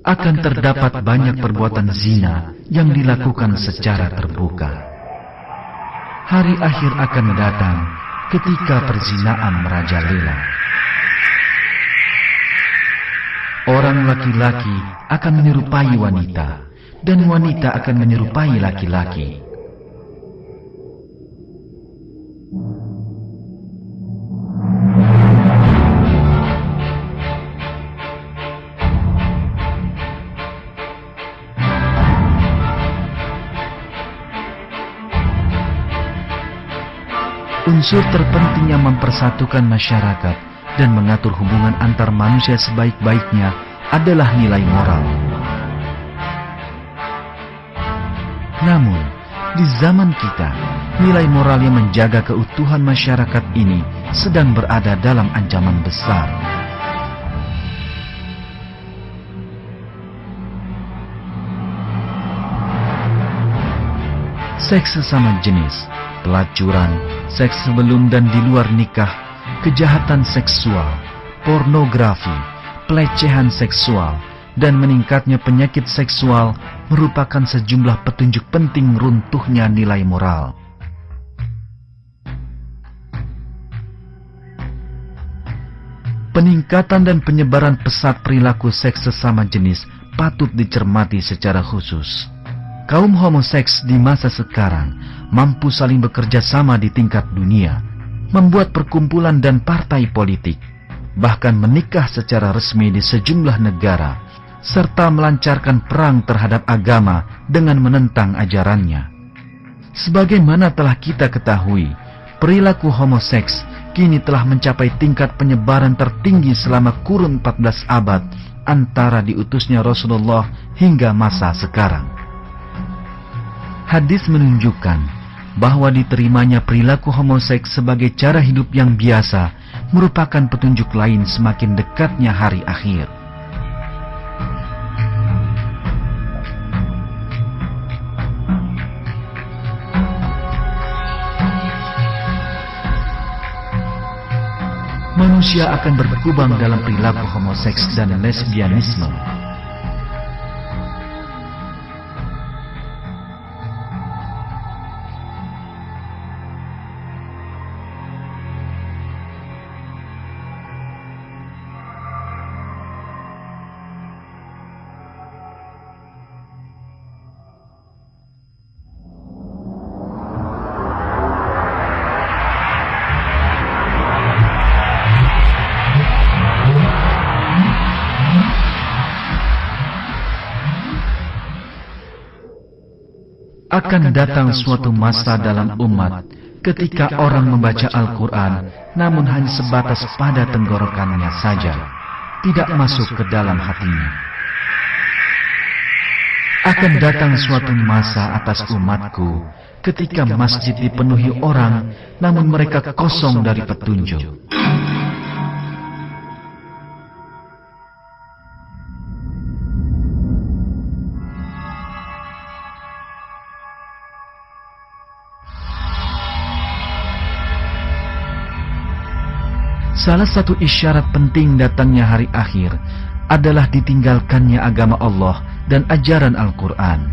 akan terdapat banyak perbuatan zina yang dilakukan secara terbuka. Hari akhir akan datang ketika perzinaan merajalela. Orang laki-laki akan menyerupai wanita, dan wanita akan menyerupai laki-laki. Unsur terpenting yang mempersatukan masyarakat dan mengatur hubungan antar manusia sebaik-baiknya adalah nilai moral. Namun, di zaman kita, nilai moral yang menjaga keutuhan masyarakat ini sedang berada dalam ancaman besar. Seks sesama jenis, pelacuran, seks sebelum dan di luar nikah, kejahatan seksual, pornografi, pelecehan seksual, dan meningkatnya penyakit seksual merupakan sejumlah petunjuk penting runtuhnya nilai moral. Peningkatan dan penyebaran pesat perilaku seks sesama jenis patut dicermati secara khusus. Kaum homoseks di masa sekarang mampu saling bekerja sama di tingkat dunia, membuat perkumpulan dan partai politik, bahkan menikah secara resmi di sejumlah negara, serta melancarkan perang terhadap agama dengan menentang ajarannya. Sebagaimana telah kita ketahui, perilaku homoseks kini telah mencapai tingkat penyebaran tertinggi selama kurun 14 abad antara diutusnya Rasulullah hingga masa sekarang. Hadis menunjukkan bahwa diterimanya perilaku homoseks sebagai cara hidup yang biasa merupakan petunjuk lain semakin dekatnya hari akhir. Manusia akan berkubang dalam perilaku homoseks dan lesbianisme. Akan datang suatu masa dalam umat ketika orang membaca Al-Quran namun hanya sebatas pada tenggorokannya saja, tidak masuk ke dalam hatinya. Akan datang suatu masa atas umatku ketika masjid dipenuhi orang namun mereka kosong dari petunjuk. Salah satu isyarat penting datangnya hari akhir adalah ditinggalkannya agama Allah dan ajaran Al-Quran.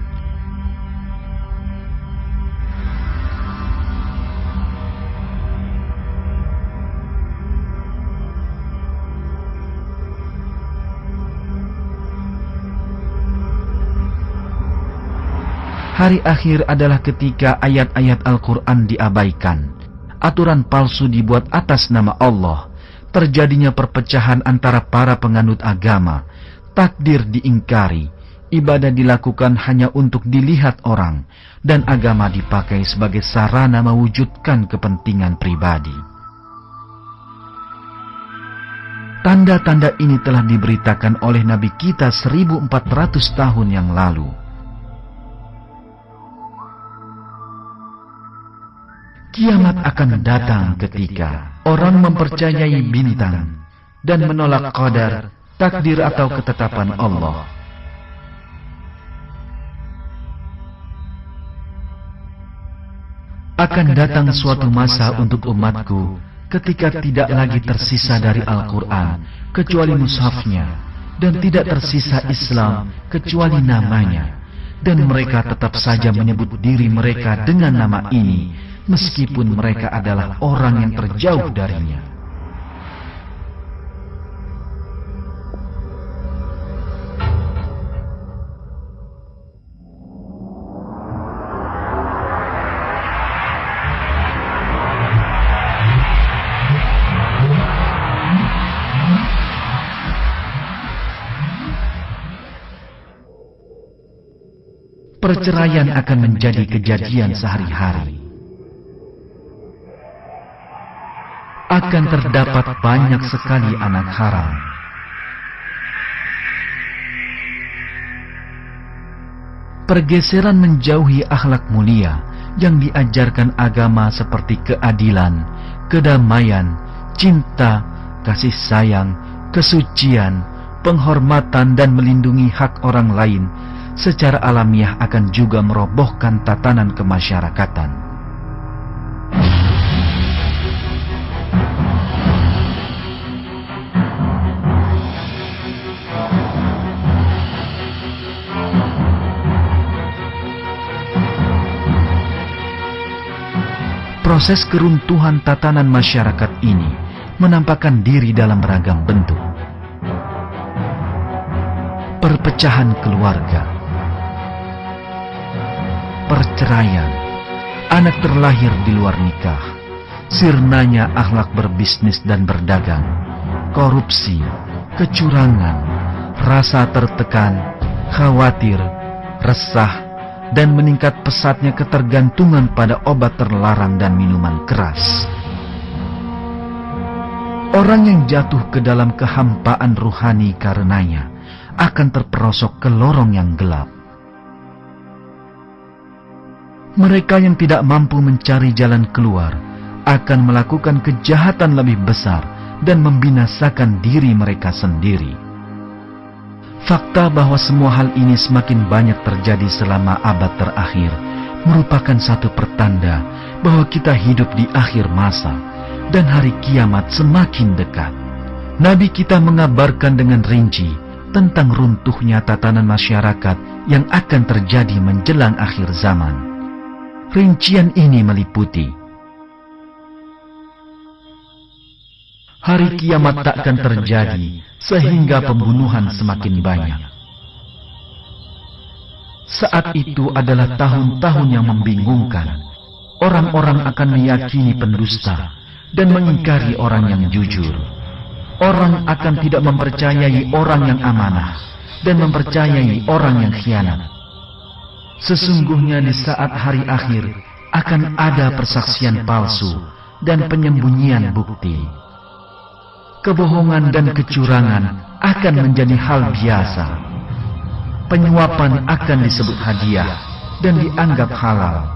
Hari akhir adalah ketika ayat-ayat Al-Quran diabaikan, aturan palsu dibuat atas nama Allah, terjadinya perpecahan antara para penganut agama, takdir diingkari, ibadah dilakukan hanya untuk dilihat orang, dan agama dipakai sebagai sarana mewujudkan kepentingan pribadi. Tanda-tanda ini telah diberitakan oleh Nabi kita 1400 tahun yang lalu. Kiamat akan datang ketika orang mempercayai bintang dan menolak qadar, takdir atau ketetapan Allah. Akan datang suatu masa untuk umatku ketika tidak lagi tersisa dari Al-Quran kecuali mushafnya, dan tidak tersisa Islam kecuali namanya, dan mereka tetap saja menyebut diri mereka dengan nama ini, meskipun mereka adalah orang yang terjauh darinya. Perceraian akan menjadi kejadian sehari-hari. Akan terdapat banyak sekali anak haram. Pergeseran menjauhi akhlak mulia yang diajarkan agama seperti keadilan, kedamaian, cinta, kasih sayang, kesucian, penghormatan dan melindungi hak orang lain secara alamiah akan juga merobohkan tatanan kemasyarakatan. Proses keruntuhan tatanan masyarakat ini menampakkan diri dalam beragam bentuk. Perpecahan keluarga, perceraian, anak terlahir di luar nikah, sirnanya akhlak berbisnis dan berdagang, korupsi, kecurangan, rasa tertekan, khawatir, resah, dan meningkat pesatnya ketergantungan pada obat terlarang dan minuman keras. Orang yang jatuh ke dalam kehampaan ruhani karenanya akan terperosok ke lorong yang gelap. Mereka yang tidak mampu mencari jalan keluar akan melakukan kejahatan lebih besar dan membinasakan diri mereka sendiri. Fakta bahwa semua hal ini semakin banyak terjadi selama abad terakhir merupakan satu pertanda bahwa kita hidup di akhir masa dan hari kiamat semakin dekat. Nabi kita mengabarkan dengan rinci tentang runtuhnya tatanan masyarakat yang akan terjadi menjelang akhir zaman. Rincian ini meliputi: hari kiamat takkan terjadi sehingga pembunuhan semakin banyak. Saat itu adalah tahun-tahun yang membingungkan. Orang-orang akan meyakini pendusta dan mengingkari orang yang jujur. Orang akan tidak mempercayai orang yang amanah dan mempercayai orang yang khianat. Sesungguhnya di saat hari akhir akan ada persaksian palsu dan penyembunyian bukti. Kebohongan dan kecurangan akan menjadi hal biasa. Penyuapan akan disebut hadiah dan dianggap halal.